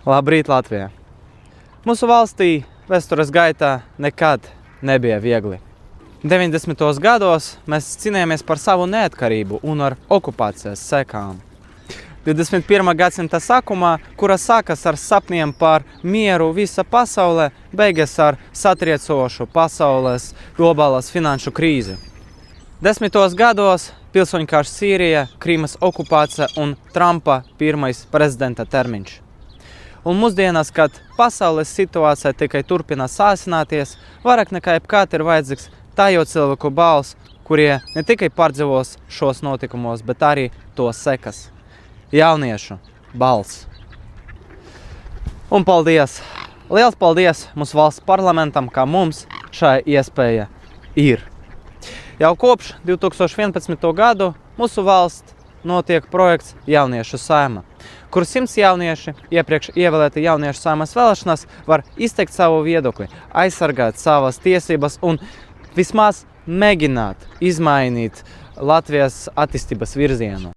Labrīt, Latvija! Mūsu valstī vēstures gaitā nekad nebija viegli. 90. gados mēs cīnījāmies par savu neatkarību un ar okupācijas sekām. 21. gadsimta sākumā, kura sākas ar sapniem par mieru visa pasaulē, beigas ar satriecošu pasaules globālas finanšu krīzi. 10. gados pilsoņu karš Sīrija, Krīmas okupācija un Trumpa pirmais prezidenta termiņš. Un mūsdienās, kad pasaules situācija tikai turpina sāsināties, vairāk nekā jebkad ir vajadzīgs tājo cilvēku balss, kurie ne tikai pārdzīvos šos notikumus, bet arī to sekas. Jauniešu balss. Un paldies! Liels paldies mūsu valsts parlamentam, ka mums šī iespēja ir. Jau kopš 2011. gadu mūsu valsts notiek projekts Jauniešu saima, kur 100 jaunieši, iepriekš ievēlēti Jauniešu saimas vēlēšanās, var izteikt savu viedokli, aizsargāt savas tiesības un vismaz mēģināt izmainīt Latvijas attīstības virzienu.